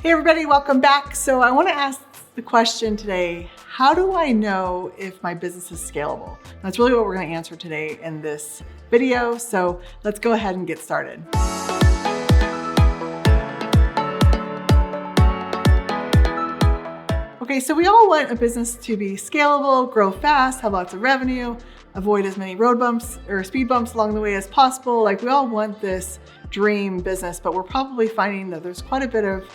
Hey everybody, welcome back. So I want to ask the question today, how do I know if my business is scalable? That's really what we're going to answer today in this video. So let's go ahead and get started. Okay, so we all want a business to be scalable, grow fast, have lots of revenue, avoid as many road bumps or speed bumps along the way as possible. Like we all want this dream business, but we're probably finding that there's quite a bit of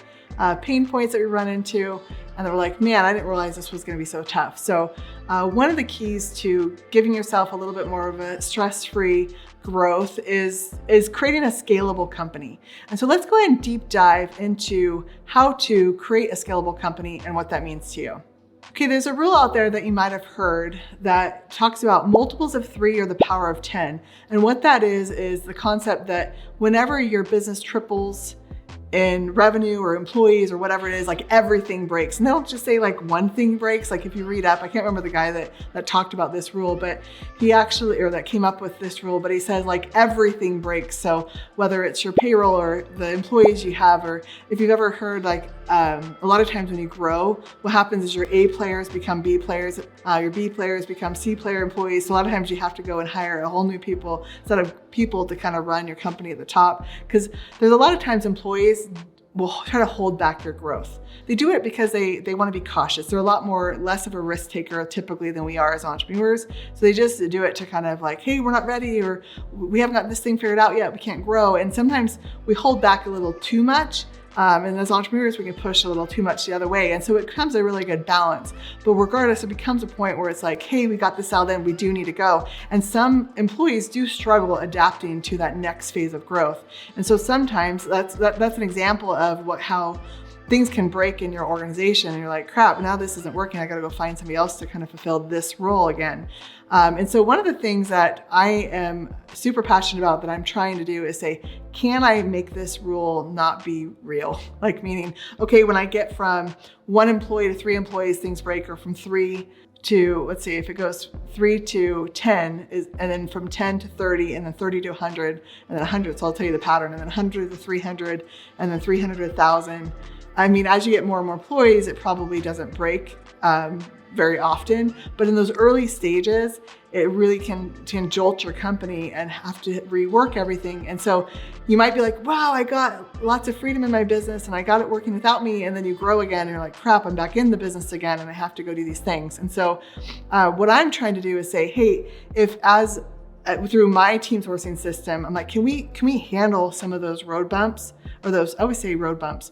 pain points that we run into, and then we're like, man, I didn't realize this was going to be so tough. So one of the keys to giving yourself a little bit more of a stress-free growth is creating a scalable company. And so let's go ahead and deep dive into how to create a scalable company and what that means to you. Okay, there's a rule out there that you might have heard that talks about multiples of 3 or the power of 10. And what that is the concept that whenever your business triples in revenue or employees or whatever it is, like everything breaks. And they don't just say like one thing breaks. Like if you read up, I can't remember the guy that talked about this rule, but he actually, or that came up with this rule, but he says like everything breaks. So whether it's your payroll or the employees you have, or if you've ever heard like a lot of times when you grow, what happens is your A players become B players, your B players become C player employees. So a lot of times you have to go and hire a whole new set of people to kind of run your company at the top. Because there's a lot of times employees will try to hold back your growth. They do it because they want to be cautious. They're a lot less of a risk taker typically than we are as entrepreneurs. So they just do it to kind of like, hey, we're not ready, or we haven't got this thing figured out yet, we can't grow. And sometimes we hold back a little too much. And as entrepreneurs, we can push a little too much the other way. And so it becomes a really good balance. But regardless, it becomes a point where it's like, hey, we got this out, then we do need to go. And some employees do struggle adapting to that next phase of growth. And so sometimes that's an example of how things can break in your organization, and you're like, crap, now this isn't working. I got to go find somebody else to kind of fulfill this role again. And so one of the things that I am super passionate about that I'm trying to do is say, can I make this rule not be real? Like meaning, okay, when I get from 1 employee to 3 employees, things break, or from 3 to, let's see, if it goes 3 to 10, and then from 10 to 30, and then 30 to 100, and then 100, so I'll tell you the pattern, and then 100 to 300, and then 300 to 1,000. I mean, as you get more and more employees, it probably doesn't break very often, but in those early stages, it really can jolt your company and have to rework everything. And so you might be like, wow, I got lots of freedom in my business and I got it working without me. And then you grow again and you're like, crap, I'm back in the business again and I have to go do these things. And so what I'm trying to do is say, hey, through my team sourcing system, I'm like, can we handle some of those road bumps, or those, I always say road bumps,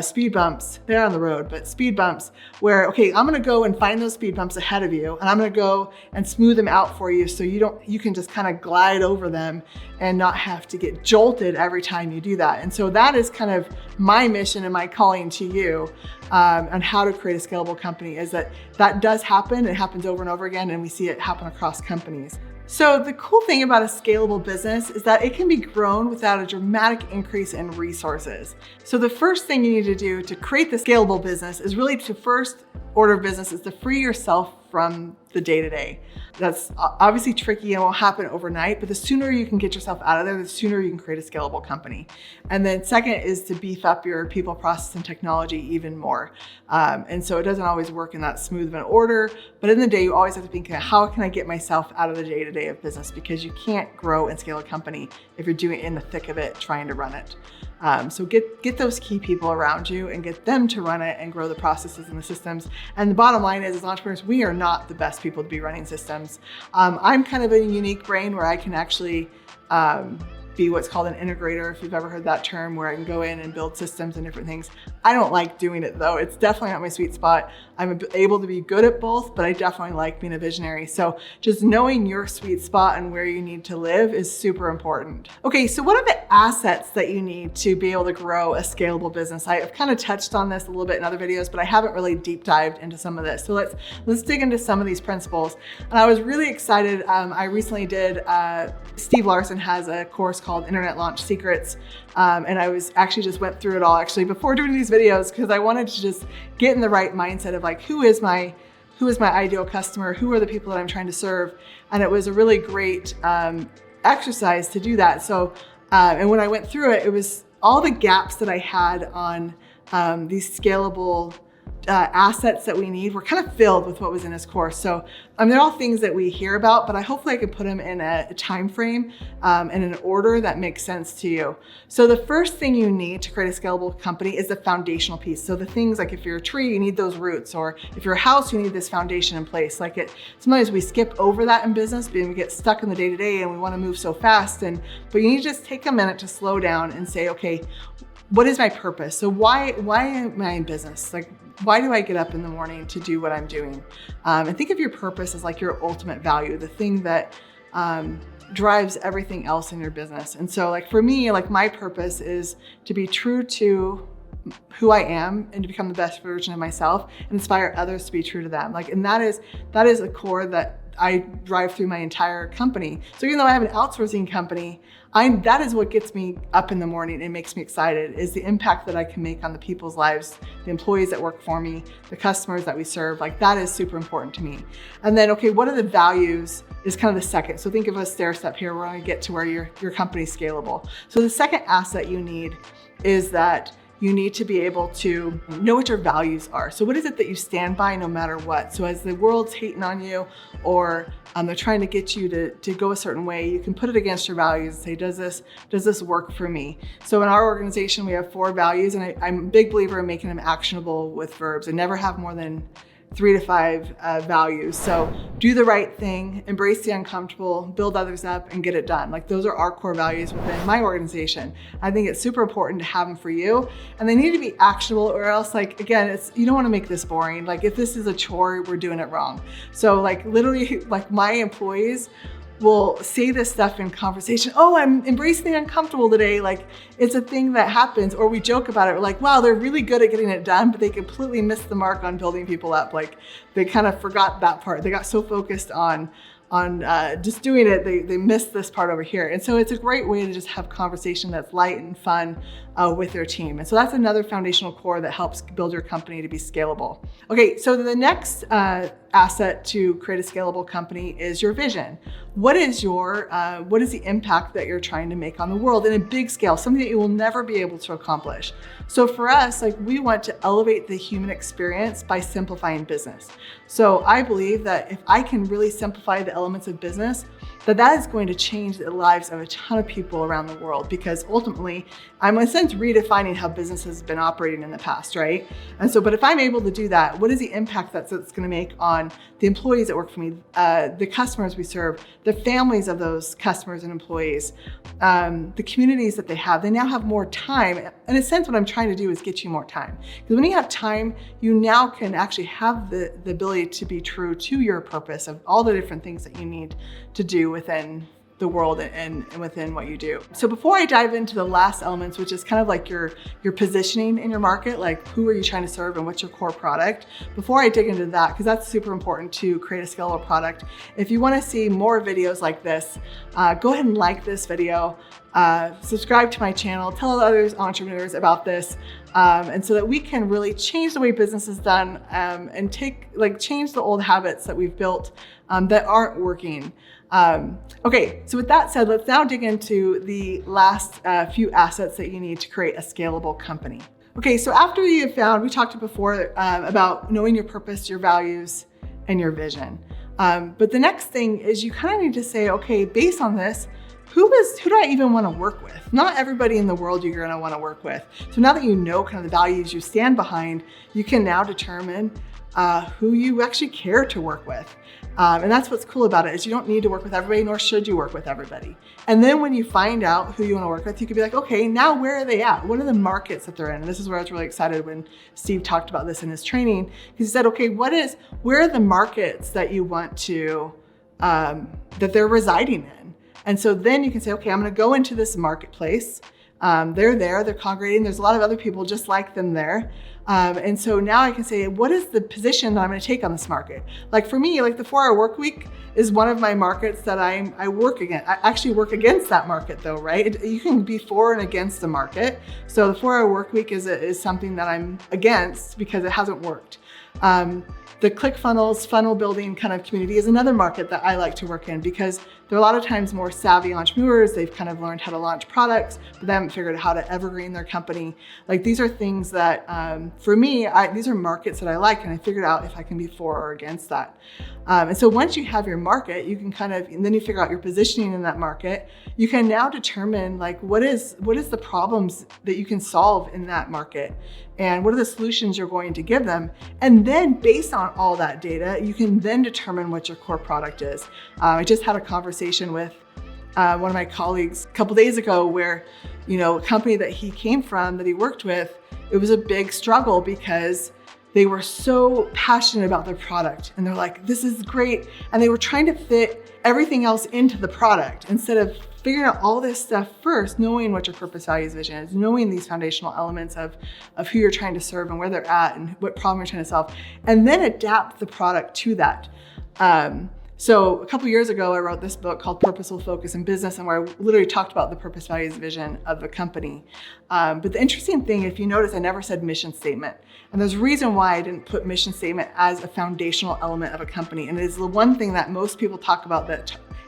speed bumps, they're on the road, but speed bumps where, okay, I'm going to go and find those speed bumps ahead of you, and I'm going to go and smooth them out for you so you can just kind of glide over them and not have to get jolted every time you do that. And so that is kind of my mission and my calling to you on how to create a scalable company, is that does happen. It happens over and over again, and we see it happen across companies. So the cool thing about a scalable business is that it can be grown without a dramatic increase in resources. So the first thing you need to do to create the scalable business is really to first order of business is to free yourself from the day-to-day. That's obviously tricky and won't happen overnight, but the sooner you can get yourself out of there, the sooner you can create a scalable company. And then second is to beef up your people, process, and technology even more. And so it doesn't always work in that smooth of an order, but in the day, you always have to think, how can I get myself out of the day-to-day of business? Because you can't grow and scale a company if you're doing it in the thick of it, trying to run it. So get those key people around you and get them to run it and grow the processes and the systems. And the bottom line is, as entrepreneurs, we are not the best people to be running systems. I'm kind of a unique brain where I can actually be what's called an integrator, if you've ever heard that term, where I can go in and build systems and different things. I don't like doing it though. It's definitely not my sweet spot. I'm able to be good at both, but I definitely like being a visionary. So just knowing your sweet spot and where you need to live is super important. Okay, so what are the assets that you need to be able to grow a scalable business? I've kind of touched on this a little bit in other videos, but I haven't really deep dived into some of this. So let's dig into some of these principles. And I was really excited. I recently did, Steve Larson has a course called Internet Launch Secrets. And I was actually just went through it all actually before doing these videos, because I wanted to just get in the right mindset of like, who is my ideal customer? Who are the people that I'm trying to serve? And it was a really great exercise to do that. So, and when I went through it, it was all the gaps that I had on these scalable assets that we need, we're kind of filled with what was in his course. So they're all things that we hear about, but hopefully I could put them in a time frame and in an order that makes sense to you. So the first thing you need to create a scalable company is the foundational piece. So the things like if you're a tree, you need those roots, or if you're a house, you need this foundation in place. Sometimes we skip over that in business because we get stuck in the day-to-day and we want to move so fast. But you need to just take a minute to slow down and say, okay, what is my purpose? So why am I in business? Why do I get up in the morning to do what I'm doing? And think of your purpose as your ultimate value, the thing that drives everything else in your business. And so for me, my purpose is to be true to who I am and to become the best version of myself and inspire others to be true to them. And that is a core that I drive through my entire company. So even though I have an outsourcing company, that is what gets me up in the morning and makes me excited, is the impact that I can make on the people's lives, the employees that work for me, the customers that we serve. That is super important to me. And then, okay, what are the values is kind of the second. So think of a stair step here. We're going to get to where your company's scalable. So the second asset you need is that you need to be able to know what your values are. So what is it that you stand by no matter what? So as the world's hating on you, or they're trying to get you to go a certain way, you can put it against your values and say, does this work for me? So in our organization, we have 4 values, and I'm a big believer in making them actionable with verbs, and never have more than 3 to 5 values. So do the right thing, embrace the uncomfortable, build others up, and get it done. Those are our core values within my organization. I think it's super important to have them for you, and they need to be actionable, or else again, you don't want to make this boring. If this is a chore, we're doing it wrong. So literally, my employees will say this stuff in conversation. Oh, I'm embracing the uncomfortable today. It's a thing that happens, or we joke about it. We're wow, they're really good at getting it done, but they completely missed the mark on building people up. They kind of forgot that part. They got so focused on just doing it, they missed this part over here. And so it's a great way to just have conversation that's light and fun with their team. And so that's another foundational core that helps build your company to be scalable. Okay, so the next asset to create a scalable company is your vision. What is the impact that you're trying to make on the world in a big scale, something that you will never be able to accomplish? So for us, we want to elevate the human experience by simplifying business. So I believe that if I can really simplify the elements of business, that is going to change the lives of a ton of people around the world, because ultimately I'm in a sense redefining how business has been operating in the past, right? And so, but if I'm able to do that, what is the impact that's going to make on the employees that work for me, the customers we serve, the families of those customers and employees, the communities that they have? They now have more time. In a sense, what I'm trying to do is get you more time. Because when you have time, you now can actually have the ability to be true to your purpose of all the different things that you need to do within the world and within what you do. So before I dive into the last elements, which is kind of your positioning in your market, who are you trying to serve and what's your core product? Before I dig into that, because that's super important to create a scalable product, if you want to see more videos like this, go ahead and like this video, subscribe to my channel, tell other entrepreneurs about this, and so that we can really change the way business is done, and change the old habits that we've built that aren't working. Okay, so with that said, let's now dig into the last few assets that you need to create a scalable company. Okay, so after you have found, we talked before about knowing your purpose, your values, and your vision. But the next thing is you kind of need to say, okay, based on this, who do I even want to work with? Not everybody in the world you're going to want to work with. So now that you know kind of the values you stand behind, you can now determine who you actually care to work with. And that's what's cool about it, is you don't need to work with everybody, nor should you work with everybody. And then when you find out who you want to work with, you can be like, okay, now where are they at? What are the markets that they're in? And this is where I was really excited when Steve talked about this in his training, because he said, okay, where are the markets that you want to, that they're residing in? And so then you can say, okay, I'm going to go into this marketplace. They're congregating. There's a lot of other people just like them there. And so now I can say, what is the position that I'm going to take on this market? For me, the 4-hour work week is one of my markets that I work against. I actually work against that market though, right? You can be for and against the market. So the 4-hour work week is something that I'm against because it hasn't worked. The ClickFunnels funnel building kind of community is another market that I like to work in because they're a lot of times more savvy entrepreneurs. They've kind of learned how to launch products, but they haven't figured out how to evergreen their company. Like these are things that, for me, these are markets that I like, and I figured out if I can be for or against that. And so once you have your market, you can and then you figure out your positioning in that market. You can now determine like what is the problems that you can solve in that market, and what are the solutions you're going to give them. And then based on all that data, you can then determine what your core product is. I just had a conversation with one of my colleagues a couple days ago where, a company that he came from, that he worked with, it was a big struggle because they were so passionate about their product and they're like, this is great. And they were trying to fit everything else into the product instead of figuring out all this stuff first, knowing what your purpose, values, vision is, knowing these foundational elements of who you're trying to serve and where they're at and what problem you're trying to solve, and then adapt the product to that. So a couple years ago, I wrote this book called Purposeful Focus in Business, and where I literally talked about the purpose, values, vision of the company. But the interesting thing, if you notice, I never said mission statement. And there's a reason why I didn't put mission statement as a foundational element of a company. And it is the one thing that most people talk about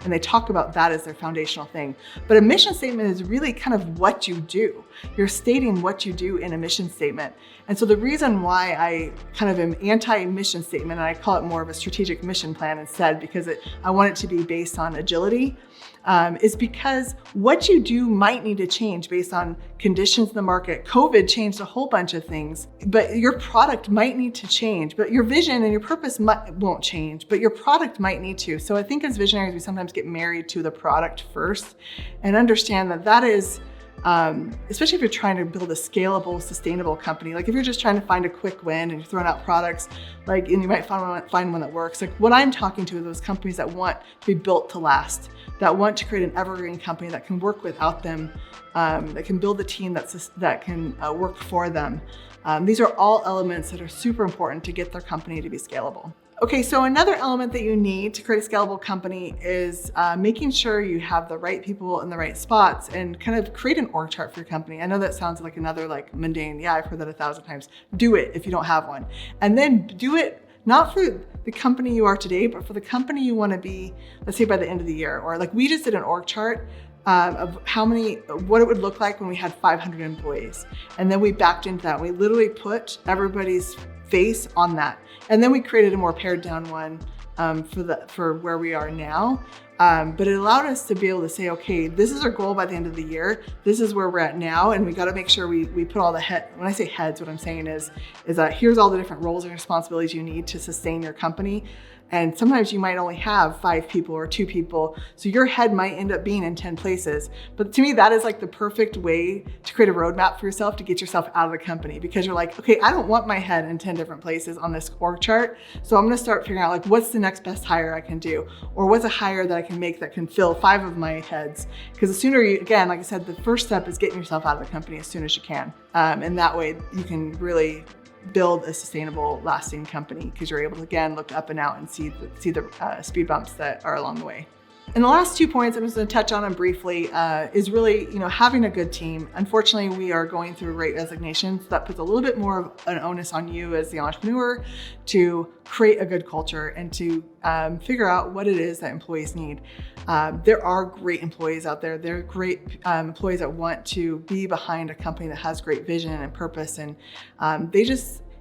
and they talk about that as their foundational thing. But a mission statement is really kind of what you do. You're stating what you do in a mission statement. And so the reason why I kind of am anti-mission statement, and I call it more of a strategic mission plan instead, because I want it to be based on agility, is because what you do might need to change based on conditions in the market. COVID changed a whole bunch of things, but your product might need to change, but your vision and your purpose won't change, but your product might need to. So I think as visionaries, we sometimes get married to the product first and understand that is, especially if you're trying to build a scalable, sustainable company. Like if you're just trying to find a quick win and you're throwing out products, and you might find one that works. Like what I'm talking to are those companies that want to be built to last, that want to create an evergreen company that can work without them, that can build a team that can work for them. These are all elements that are super important to get their company to be scalable. Okay, so another element that you need to create a scalable company is making sure you have the right people in the right spots and kind of create an org chart for your company. I know that sounds like another mundane, I've heard that 1,000 times. Do it if you don't have one. And then do it not for the company you are today, but for the company you want to be, let's say by the end of the year. Or we just did an org chart of what it would look like when we had 500 employees. And then we backed into that. We literally put everybody's face on that. And then we created a more pared down one for where we are now. But it allowed us to be able to say, okay, this is our goal by the end of the year. This is where we're at now. And we got to make sure we put all the when I say heads, what I'm saying is that here's all the different roles and responsibilities you need to sustain your company. And sometimes you might only have 5 people or 2 people. So your head might end up being in 10 places. But to me, that is the perfect way to create a roadmap for yourself to get yourself out of the company, because you're like, okay, I don't want my head in 10 different places on this org chart. So I'm going to start figuring out what's the next best hire I can do, or what's a hire that I can make that can fill 5 of my heads. Because the sooner you, again, like I said, the first step is getting yourself out of the company as soon as you can. And that way you can really build a sustainable, lasting company, because you're able to, again, look up and out and see the speed bumps that are along the way. And the last 2 points I'm just going to touch on them briefly is really, having a good team. Unfortunately, we are going through great resignations. That puts a little bit more of an onus on you as the entrepreneur to create a good culture and to figure out what it is that employees need. There are great employees out there. There are great employees that want to be behind a company that has great vision and purpose, and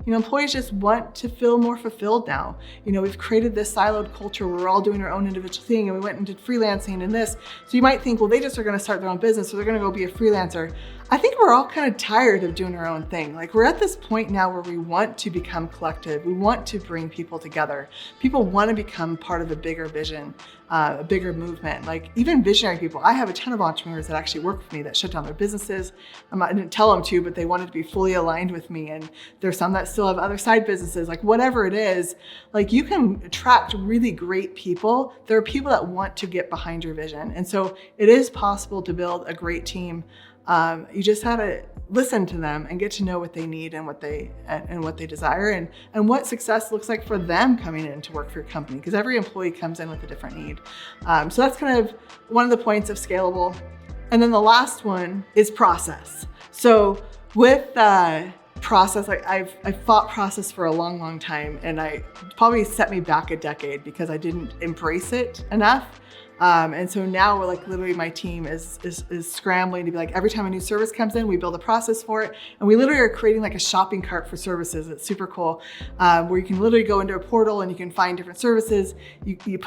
employees just want to feel more fulfilled now. We've created this siloed culture where we're all doing our own individual thing, and we went and did freelancing and this. So you might think, well, they just are going to start their own business, so they're going to go be a freelancer. I think we're all kind of tired of doing our own thing. We're at this point now where we want to become collective. We want to bring people together. People want to become part of a bigger vision, a bigger movement. Even visionary people. I have a ton of entrepreneurs that actually work with me that shut down their businesses. I didn't tell them to, but they wanted to be fully aligned with me. And there's some that still have other side businesses. Whatever it is, you can attract really great people. There are people that want to get behind your vision. And so it is possible to build a great team. You just have to listen to them and get to know what they need and what they desire, and what success looks like for them coming in to work for your company, because every employee comes in with a different need. So that's kind of one of the points of Scalable. And then the last one is process. So with process. Like I've fought process for a long time, and I probably set me back a decade because I didn't embrace it enough. And so now we're like literally my team is scrambling to be like, every time a new service comes in, we build a process for it. And we literally are creating like a shopping cart for services. It's super cool. Where you can literally go into a portal and you can find different services. You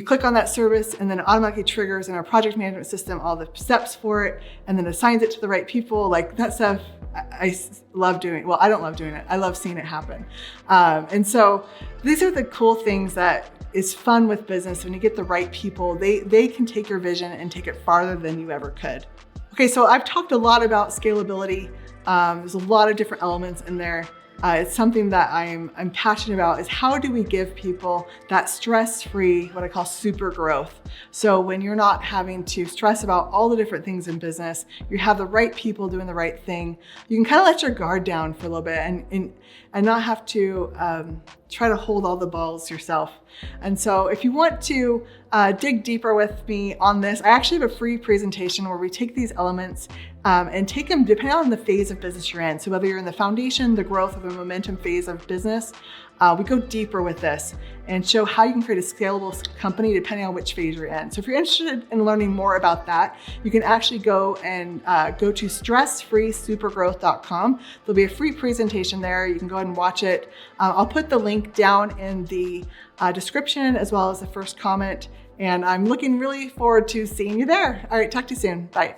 click on that service and then it automatically triggers in our project management system all the steps for it and then assigns it to the right people. Like that stuff I love doing. Well, I don't love doing it. I love seeing it happen. And so these are the cool things that is fun with business. When you get the right people, they can take your vision and take it farther than you ever could. Okay, so I've talked a lot about scalability. There's a lot of different elements in there. It's something that I'm passionate about, is how do we give people that stress-free, what I call super growth. So when you're not having to stress about all the different things in business, you have the right people doing the right thing, you can kind of let your guard down for a little bit and not have to try to hold all the balls yourself. And so if you want to dig deeper with me on this, I actually have a free presentation where we take these elements and take them depending on the phase of business you're in. So whether you're in the foundation, the growth, or the momentum phase of business, we go deeper with this and show how you can create a scalable company depending on which phase you're in. So if you're interested in learning more about that, you can actually go and go to stressfreesupergrowth.com. There'll be a free presentation there. You can go ahead and watch it. I'll put the link down in the description as well as the first comment. And I'm looking really forward to seeing you there. All right, talk to you soon. Bye.